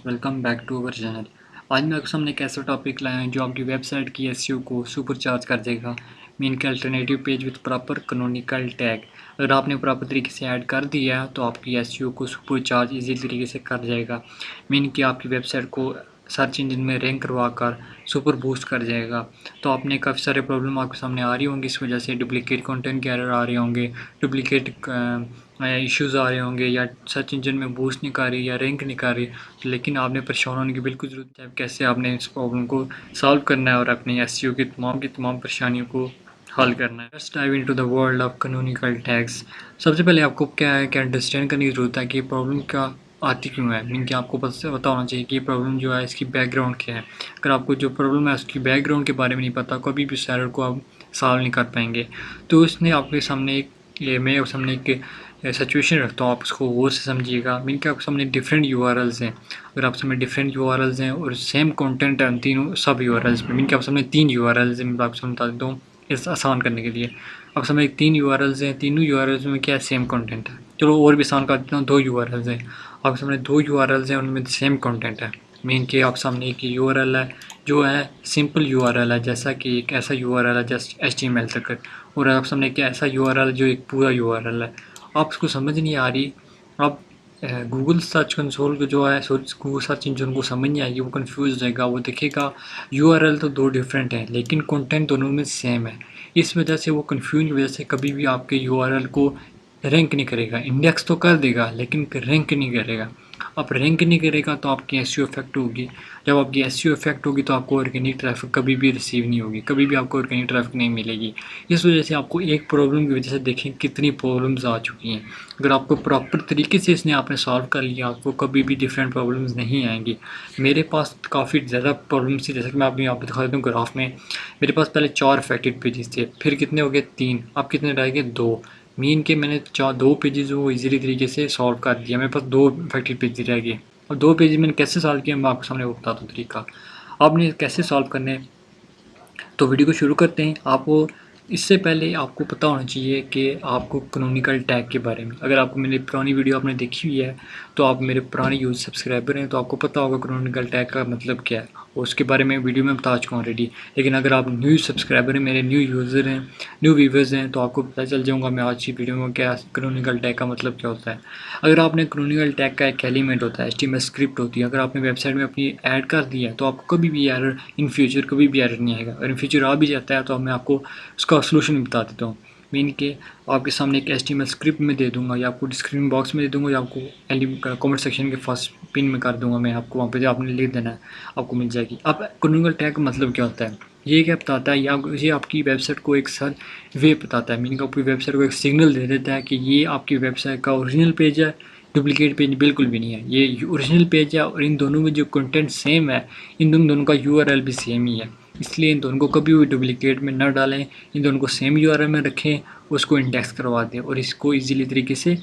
Welcome back to our channel. आज मैं आपके सामने एक ऐसा टॉपिक लाया हूं जो आपकी वेबसाइट की एसईओ को सुपर चार्ज कर देगा। मीन के alternative page with proper canonical tag. अगर आपने प्रॉपर तरीके से ऐड कर दिया तो आपकी एसईओ को सुपर चार्ज ईजी तरीके से कर जाएगा। मीन कि आपकी वेबसाइट को सर्च इंजन में रैंक करवा कर सुपर बूस्ट कर जाएगा। तो आपने काफ़ी सारे प्रॉब्लम आपके सामने आ रही होंगी, इस वजह से डुप्लीकेट कंटेंट के एरर आ रहे होंगे, डुप्लीकेट इश्यूज़ आ रहे होंगे, या सर्च इंजन में बूस्ट नहीं कर रही या रैंक नहीं कर रही। लेकिन आपने परेशान होने की बिल्कुल ज़रूरत है। कैसे आपने इस प्रॉब्लम को सॉल्व करना है और अपनी एसईओ की तमाम परेशानियों को हल करना है। Let's dive into the world of canonical tags. सबसे पहले आपको क्या है कि अंडरस्टैंड करने की ज़रूरत है कि प्रॉब्लम क्या आती क्यों है। मीन कि आपको पता होना चाहिए कि प्रॉब्लम जो है इसकी बैकग्राउंड क्या है। अगर आपको जो प्रॉब्लम है उसकी बैकग्राउंड के बारे में नहीं पता, कभी भी उस एरर को आप सॉल्व नहीं कर पाएंगे। तो इसने आपके सामने मैं सामने एक सिचुएशन रखता हूँ, आप उसको वो से समझिएगा। मीन कि आपके सामने डिफरेंट यूआरएल्स हैं। अगर आप सामने डिफरेंट यूआरएल्स हैं और सेम कंटेंट है तीनों सब यूआरएल्स में, मीन कि आप सामने 3 यूआरएल्स हैं। मैं आपको समझा देता हूँ इस आसान करने के लिए। आप सामने 3 यूआरएल्स हैं, तीनों यूआरएल्स में क्या सेम कंटेंट है। चलो और भी आसान कर देता हूँ, 2 यूआरएल्स हैं, आपके सामने 2 यूआरएल्स हैं, उनमें सेम कंटेंट है। मीन कि आप सामने एक यूआरएल है जो है सिंपल यूआरएल है, जैसा कि एक ऐसा यूआरएल है जस्ट एचटीएमएल तक, और आप सामने एक ऐसा यूआरएल जो एक पूरा यूआरएल है। आप उसको समझ नहीं आ रही। आप गूगल सर्च कंसोल को जो है गूगल सर्च इंजन को समझ नहीं आएगी, वो कंफ्यूज हो जाएगा। वो देखेगा यूआरएल तो 2 डिफरेंट हैं लेकिन कंटेंट दोनों में सेम है। इस वजह से वो कंफ्यूजन की वजह से कभी भी आपके यूआरएल को रैंक नहीं करेगा। इंडेक्स तो कर देगा लेकिन रैंक नहीं करेगा। अब रैंक नहीं करेगा तो आपकी एसईओ इफेक्ट होगी। जब आपकी एसईओ इफेक्ट होगी तो आपको ऑर्गेनिक ट्रैफिक कभी भी रिसीव नहीं होगी, कभी भी आपको ऑर्गेनिक ट्रैफिक नहीं मिलेगी। इस वजह से आपको एक प्रॉब्लम की वजह से देखें कितनी प्रॉब्लम्स आ चुकी हैं। अगर आपको प्रॉपर तरीके से इसने आपने सॉल्व कर लिया, आपको कभी भी डिफरेंट प्रॉब्लम्स नहीं आएंगी। मेरे पास काफ़ी ज़्यादा प्रॉब्लम्स थी, जैसे कि मैं अभी आपको दिखा देता हूँ ग्राफ में। मेरे पास पहले 4 अफेक्टेड पेजेस थे, फिर कितने हो गए 3, अब कितने रह गए 2। मीन के मैंने 2 पेजेस वो इजीली तरीके से सॉल्व कर दिया। मेरे पास 2 अफेक्टेड पेज रह गए और 2 पेज मैंने कैसे सॉल्व किया मैं आपके सामने बताता हूँ तरीका। आपने कैसे सॉल्व करने हैं तो वीडियो को शुरू करते हैं। आपको इससे पहले आपको पता होना चाहिए कि आपको कैनोनिकल टैग के बारे में, अगर आपको मेरी पुरानी वीडियो आपने देखी हुई है तो आप मेरे पुराने यूज सब्सक्राइबर हैं तो आपको पता होगा कैनोनिकल टैग का मतलब क्या है, और उसके बारे में वीडियो में बता चुका हूँ ऑलरेडी। लेकिन अगर आप न्यू सब्सक्राइबर हैं, मेरे न्यू यूज़र हैं, न्यू व्यूवर्स हैं, तो आपको पता चल जाऊँगा मैं आज की वीडियो में क्या कैनोनिकल टैग का मतलब क्या होता है। अगर आपने कैनोनिकल टैग का एक एलिमेंट होता है, एचटीएमएल स्क्रिप्ट होती है, अगर आपने वेबसाइट में अपनी ऐड कर दिया है तो आपको कभी भी एरर इन फ्यूचर कभी भी एरर नहीं आएगा। अगर इन फ्यूचर आ भी जाता है तो मैं आपको उसका सोल्यूशन बता देता हूँ। मीन के आपके सामने एक एचटीएमएल स्क्रिप्ट में दे दूंगा, या आपको डिस्क्रिप्शन बॉक्स में दे दूंगा, या आपको कमेंट सेक्शन के फर्स्ट पिन में कर दूंगा मैं आपको, वहाँ पे जो आपने लिख देना है आपको मिल जाएगी। अब कैनोनिकल टैग का मतलब क्या होता है, ये क्या बताता है, ये आपकी वेबसाइट को एक सर वे बताता है। मीनिंग आपकी वेबसाइट को एक सिग्नल दे देता है कि ये आपकी वेबसाइट का ओरिजिनल पेज है, डुप्लीकेट पेज बिल्कुल भी नहीं है। ये ओरिजिनल पेज है और इन दोनों में जो कंटेंट सेम है, इन दोनों का यूआरएल भी सेम ही है। इसलिए इन दोनों को कभी भी डुप्लीकेट में न डालें, इन दोनों को सेम यूआरएल में रखें, उसको इंडेक्स करवा दें और इसको ईजिली तरीके से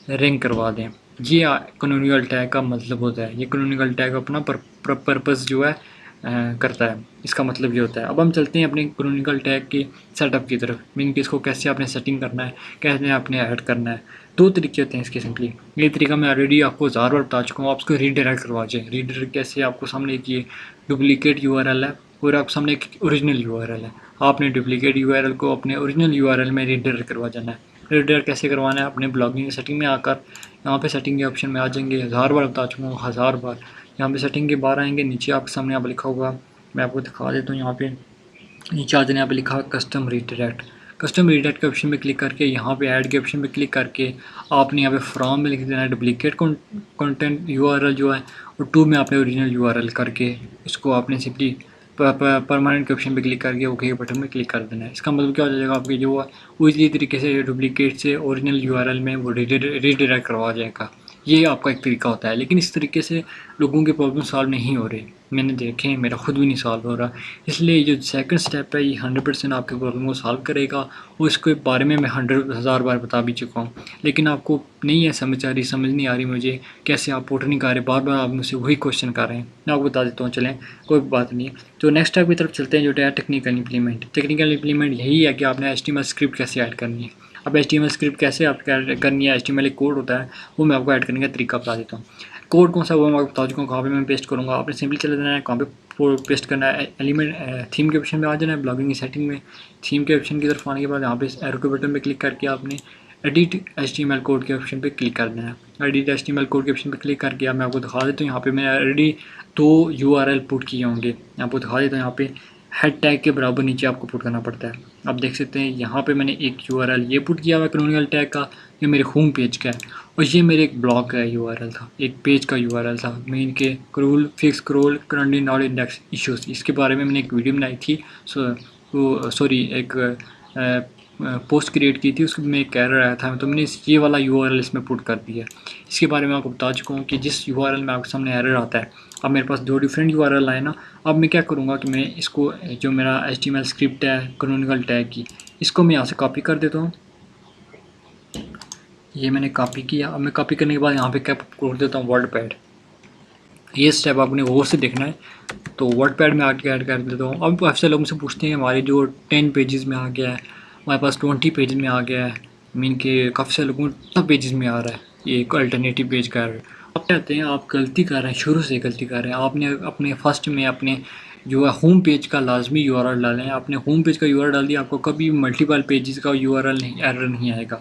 रैंक करवा दें। ये कैनोनिकल टैग का मतलब होता है। ये कैनोनिकल टैग अपना पर्पस जो है करता है, इसका मतलब ये होता है। अब हम चलते हैं अपने कैनोनिकल टैग के सेटअप की तरफ। मीन कि इसको कैसे आपने सेटिंग करना है, कैसे आपने ऐड करना है। 2 तरीके होते हैं इसके सिंपली। ये तरीका मैं ऑलरेडी आपको 1000 बार बता चुका हूँ। आप उसको रीडायरेक्ट करवा जाए। रीडायरेक्ट कैसे, आपको सामने एक ये डुप्लीकेट यूआरएल है और आपके सामने एक ओरिजिनल यूआरएल है। आपने डुप्लीकेट यूआरएल को अपने ओरिजिनल यूआरएल में रीडायरेक्ट करवा जाना है। रीडायरेक्ट कैसे करवाना है, अपने ब्लॉगिंग सेटिंग में आकर यहाँ पे सेटिंग के ऑप्शन में आ जाएंगे। 1000 बार बता चुका हूँ, 1000 बार। यहाँ पे सेटिंग के बाहर आएंगे, नीचे आपके सामने यहाँ पे लिखा होगा, मैं आपको दिखा देता हूँ। यहाँ पे नीचे आ जाने, यहाँ पे लिखा है कस्टम रीडायरेक्ट। कस्टम रीडायरेक्ट के ऑप्शन में क्लिक करके यहाँ पे ऐड के ऑप्शन में क्लिक करके आपने यहाँ पे फ्रॉम में लिख देना है डुप्लीकेट कंटेंट यूआरएल जो है, और 2 में आपने ओरिजिनल यूआरएल करके इसको आपने सिंपली परमानेंट के ऑप्शन पे क्लिक करके ओके बटन में क्लिक कर देना है। इसका मतलब क्या हो जाएगा, आपकी जो है वो इसी तरीके से डुप्लीकेट से ओरिजिनल यूआरएल में वो रीडायरेक्ट करवा जाएगा। ये आपका एक तरीका होता है, लेकिन इस तरीके से लोगों के प्रॉब्लम सॉल्व नहीं हो रहे। मैंने देखे हैं, मेरा खुद भी नहीं सॉल्व हो रहा। इसलिए जो सेकंड स्टेप है ये 100% आपके प्रॉब्लम को सॉल्व करेगा, और इसके बारे में मैं 1000 बार बता भी चुका हूँ। लेकिन आपको नहीं है समझ आ रही, समझ नहीं आ रही मुझे कैसे आप पोर्ट नहीं कर रहे, बार बार आप मुझसे वही क्वेश्चन कर रहे हैं। मैं आपको बता देता हूँ, चलें कोई बात नहीं है। तो नेक्स्ट स्टेप की तरफ चलते हैं, जो है टेक्निकल इंप्लीमेंट। टेक्निकल इंप्लीमेंट यही है कि आपने HTML स्क्रिप्ट कैसे ऐड करनी है। अब HTML स्क्रिप्ट कैसे आप करनी है, HTML एक कोड होता है, वो मैं आपको ऐड करने का तरीका बता देता हूँ। कोड कौन सा वो मैं आपको बता चुका हूँ कहाँ पे मैं पेस्ट करूँगा। आपने सिंपली चले जाना है कहाँ पे पेस्ट करना है, एलिमेंट थीम के ऑप्शन में आ जाना है, ब्लॉगिंग की सेटिंग में थीम के ऑप्शन की तरफ आने के बाद यहाँ पे एरो के बटन पे क्लिक करके आपने एडिट HTML कोड के ऑप्शन पे क्लिक कर देना है। एडिट HTML कोड के ऑप्शन पे क्लिक करके अब मैं आपको दिखा देता हूँ, यहाँ पे मैंने ऑलरेडी 2 URL पुट किए होंगे, आपको दिखा देता हूँ। यहाँ पे हेड टैग के बराबर नीचे आपको पुट करना पड़ता है। आप देख सकते हैं यहाँ पे मैंने एक URL ये पुट किया हुआ है कैनोनिकल टैग का, ये मेरे होम पेज का है, और ये मेरे एक ब्लॉग का URL था, एक पेज का URL था मेन के cruel fix crawl currently not index issues. इसके बारे में मैंने एक वीडियो बनाई थी, एक पोस्ट क्रिएट की थी, उसमें एक एरर आया था, तो मैंने ये वाला URL इसमें पुट कर दिया। इसके बारे में आपको बता चुका हूँ कि जिस URL में आपके सामने एरर आता है, अब मेरे पास 2 डिफरेंट URL आए ना, अब मैं क्या करूँगा कि मैं इसको जो मेरा HTML स्क्रिप्ट है कैनोनिकल टैग की, इसको मैं यहाँ से कॉपी कर देता हूँ। ये मैंने कॉपी किया। अब मैं कॉपी करने के बाद यहाँ पे क्या खोल देता हूँ वर्डपैड। ये स्टेप आपने गौर से देखना है, तो वर्डपैड में आके ऐड कर देता हूँ। अब काफ़ी सारे लोग मुझसे पूछते हैं हमारे जो 10 पेजेस में आ गया है, हमारे पास 20 पेजेस में आ गया है, मीन के काफ़ी सारे लोगों को पेजेस में आ रहा है, ये एक अल्टरनेटिव पेज का है। अब कहते हैं आप गलती कर रहे हैं, शुरू से गलती कर रहे हैं। आपने अपने फर्स्ट में अपने जो है होम पेज का लाजमी URL डालें। आपने होम पेज का URL डाल दिया, आपको कभी मल्टीपल पेजेस का URL नहीं एरर नहीं आएगा।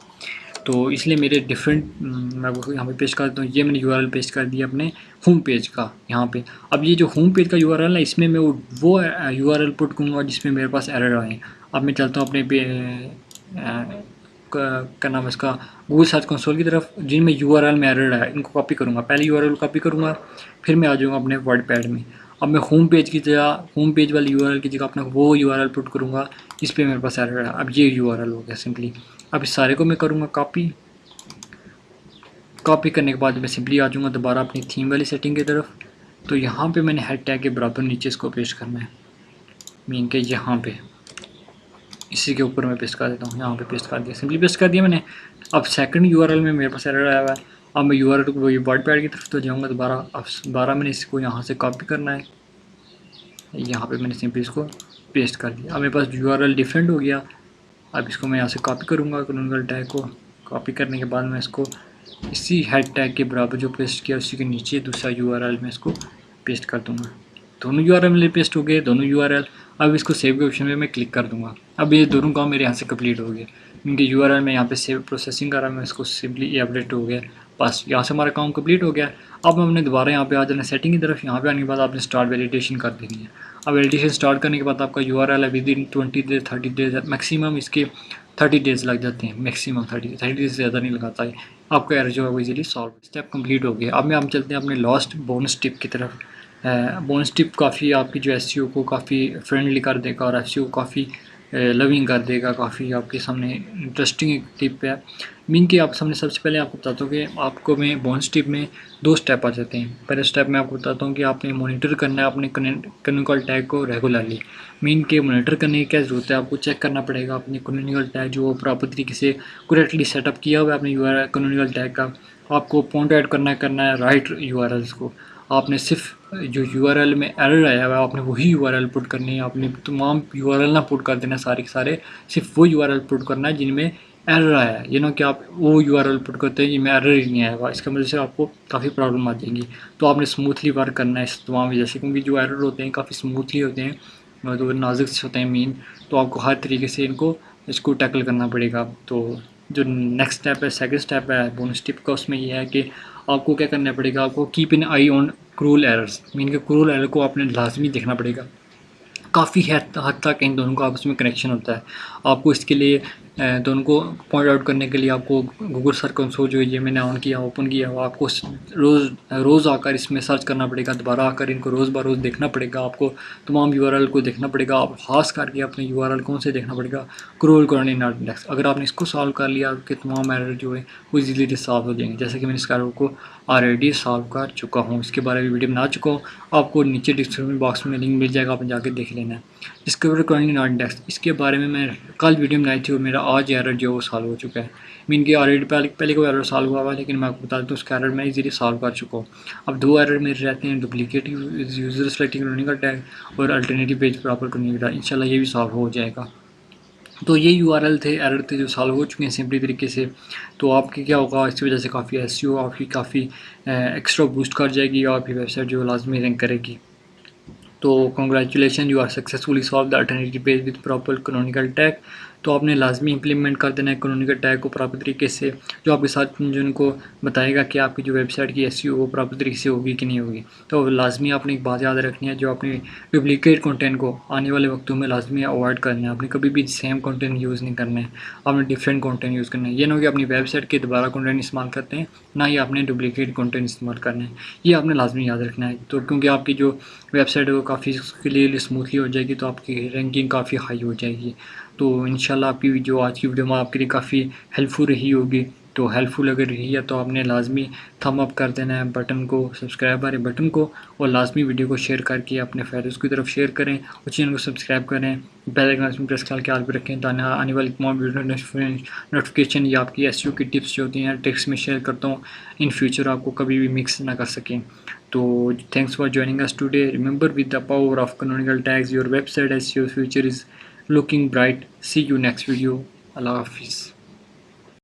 तो इसलिए मेरे डिफरेंट मैं वो यहाँ पे पेस्ट कर देता हूँ। ये मैंने URL पेस्ट कर दिया अपने होम पेज का यहाँ पे। अब ये जो होम पेज का URL है, इसमें मैं वो URL पुट करूँगा जिसमें मेरे पास एरर आए। अब मैं चलता हूँ अपने क्या नाम है इसका, गूगल सर्च कंसोल की तरफ, जिनमें URL में एरर है इनको कॉपी करूँगा। पहले URL कॉपी करूँगा, फिर मैं आ जाऊँगा अपने वर्डपैड में। अब मैं होम पेज की जगह, होम पेज वाली URL की जगह अपना वो URL पुट करूँगा जिस पे मेरे पास एरर है। अब ये URL हो गया सिंपली। अब इस सारे को मैं करूँगा कॉपी करने के बाद मैं सिंपली आ जाऊँगा दोबारा अपनी थीम वाली सेटिंग की तरफ। तो यहाँ पे मैंने हेड टैग के बराबर नीचे इसको पेस्ट करना है, मीन के यहाँ पे इसी के ऊपर मैं पेस्ट कर देता हूँ। यहाँ पे पेस्ट कर दिया, सिंपली पेस्ट कर दिया मैंने। अब सेकंड URL में मेरे पास एरर आया हुआ है। अब मैं URL को वर्डपैड की तरफ तो जाऊँगा दोबारा। अब दोबारा मैंने इसको यहाँ से कॉपी करना है, यहाँ पे मैंने सिंपली इसको पेस्ट कर दिया। अब मेरे पास URL डिफरेंट हो गया। अब इसको मैं यहाँ से कॉपी करूँगा कैनोनिकल टैग को। कॉपी करने के बाद मैं इसको इसी हेड टैग के बराबर जो पेस्ट किया उसी के नीचे दूसरा URL में इसको पेस्ट कर दूँगा। दोनों URL मेरे पेस्ट हो गए, दोनों URL। अब इसको सेव के ऑप्शन में मैं क्लिक कर दूँगा। अब ये दोनों काम मेरे यहाँ से कंप्लीट हो गए। इनके URL में यहाँ पे सेव प्रोसेसिंग कर रहा है, मैं इसको सिंपली ये अपडेट हो गया। बस यहाँ से हमारा काम कंप्लीट हो गया। अब हमने दोबारा यहाँ पे आ जाना सेटिंग की तरफ। यहाँ पे आने के बाद आपने स्टार्ट वैलिडेशन कर देनी है। अब वैलिडेशन स्टार्ट करने के बाद आपका URL है with in 20 days 30 days, maximum इसके 30 डेज लग जाते हैं, मैक्सिमम 30 डेज से ज़्यादा नहीं लगाता है। आपका एरर जो है वो इजीली सॉल्व, स्टेप कंप्लीट हो गया। अब मैं हम चलते हैं अपने लास्ट बोनस टिप की तरफ। बोनस टिप काफ़ी आपकी जो SEO को काफ़ी फ्रेंडली कर देगा और SEO को काफ़ी लविंग कर देगा। काफ़ी आपके सामने इंटरेस्टिंग एक टिप है। मीन कि आप सामने सबसे पहले आपको बताता हूँ कि आपको मैं बोनस टिप में 2 स्टेप आ जाते हैं। पहले स्टेप में आपको बताता हूँ कि आपने मॉनिटर करना है अपने कैनोनिकल टैग को रेगुलरली। मीन के मॉनिटर करने की क्या ज़रूरत है, आपको चेक करना पड़ेगा अपने कैनोनिकल टैग जो प्रॉपर तरीके से करेक्टली सेटअप किया हुआ है अपने कैनोनिकल टैग का। आपको पॉइंट ऐड करना है राइट URLs को। आपने सिर्फ जो URL में एरर आया हुआ है आपने वही URL पुट करनी है। आपने तमाम URL ना पुट कर देना सारे के सारे, सिर्फ वो URL पुट करना है जिनमें एरर आया है। ये ना कि आप वो URL पुट करते हैं जिनमें एरर ही नहीं आया हुआ, इसका वजह से आपको काफ़ी प्रॉब्लम आ जाएंगी। तो आपने स्मूथली वर्क करना है इस तमाम वजह से, क्योंकि जो एरर होते हैं काफ़ी स्मूथली होते हैं, तो नाजुक से होते हैं मीन, तो आपको हर तरीके से इसको टैकल करना पड़ेगा। तो जो नेक्स्ट स्टेप है, सेकंड स्टेप है बोनस टिप का, उसमें यह है कि आपको क्या करना पड़ेगा, आपको keep an I on cruel errors. Mean के क्रूल एरर को आपने लाजमी देखना पड़ेगा। काफ़ी हद तक इन दोनों का आपस में कनेक्शन होता है। आपको इसके लिए दोनों को पॉइंट आउट करने के लिए आपको गूगल सर्च कंसोल जो ये मैंने ऑन किया ओपन किया वो आपको रोज़ आकर इसमें सर्च करना पड़ेगा, दोबारा आकर इनको रोज़ ब रोज़ देखना पड़ेगा। आपको तमाम URL को देखना पड़ेगा। आप खास करके अपने URL कौन से देखना पड़ेगा, क्रोल करनी नॉट इंडेक्स। अगर आपने इसको सॉल्व कर लिया आपके तमाम एरर जो है वो इजीली सॉल्व हो जाएंगे, जैसे कि मैंने इस एरर को ऑलरेडी सॉल्व कर चुका हूँ। इसके बारे में वीडियो बना चुका हूँ, आपको नीचे डिस्क्रिप्शन बॉक्स में लिंक मिल जाएगा, आप जाके देख लेना है। डिस्कवर करनी नॉट इंडेक्स, इसके बारे में मैं कल वीडियो बनाई थी और मेरा आज एरर जो है वो सॉल्व हो चुका है। मीन की ऑलरेडी पहले को एरर सॉल्व हुआ हुआ, लेकिन मैं आपको बता दूँ उसका एरर मैं इजीली सॉल्व कर चुका हूँ। अब 2 एरर मेरे रहते हैं, duplicate user selecting canonical tag और alternative page proper canonical tag. इंशाल्लाह ये भी सॉल्व हो जाएगा। तो ये यूआरएल थे, एरर थे जो सॉल्व हो चुके हैं सिंपली तरीके से। तो आपकी क्या होगा, इसकी वजह से काफ़ी एसईओ आपकी काफ़ी एक्स्ट्रा बूस्ट कर जाएगी और आपकी वेबसाइट जो लाजमी रैंक करेगी। तो congratulation, you are successfully solve the alternative page with proper canonical tag. तो आपने लाजमी इंप्लीमेंट कर देना है कैनोनिकल टैग को प्रॉपर तरीके से, जो आपके साथ जिनको बताएगा कि आपकी जो वेबसाइट की एसईओ वो प्रॉपर तरीके से होगी कि नहीं होगी। तो लाजमी आपने एक बात याद रखनी है, जो आपने डुप्लीकेट कंटेंट को आने वाले वक्तों में लाजमी अवॉइड करना है। आपने कभी भी सेम कंटेंट यूज़ नहीं करना है, आपने डिफरेंट कंटेंट यूज़ करना है। ये ना हो कि अपनी वेबसाइट के दोबारा कंटेंट इस्तेमाल करते हैं, ना ही आपने डुप्लीकेट कंटेंट इस्तेमाल करना है। ये आपने लाजमी याद रखना है। तो क्योंकि आपकी जो वेबसाइट है वो काफ़ी क्लियरली स्मूथली हो जाएगी, तो आपकी रैंकिंग काफ़ी हाई हो जाएगी। तो इंशाल्लाह आपकी जो आज की वीडियो में आपके लिए काफ़ी हेल्पफुल रही होगी। तो हेल्पफुल अगर रही है तो आपने लाजमी थम अप कर देना है बटन को, सब्सक्राइब वाले बटन को, और लाजमी वीडियो को शेयर करके अपने फ्रेंड्स की तरफ शेयर करें और चैनल को सब्सक्राइब करें, बेल आइकन प्रेस करके ख्याल भी रखें, ताकि आने वाली तमाम वीडियो नोटिफिकेशन या आपकी एसईओ की टिप्स जो होती हैं टिप्स में शेयर करता हूँ, इन फ्यूचर आपको कभी भी मिक्स ना कर सकें। तो thanks for joining us today. Remember, with the power of canonical tags, your website SEO future is looking bright. See you next video. Allah Hafiz.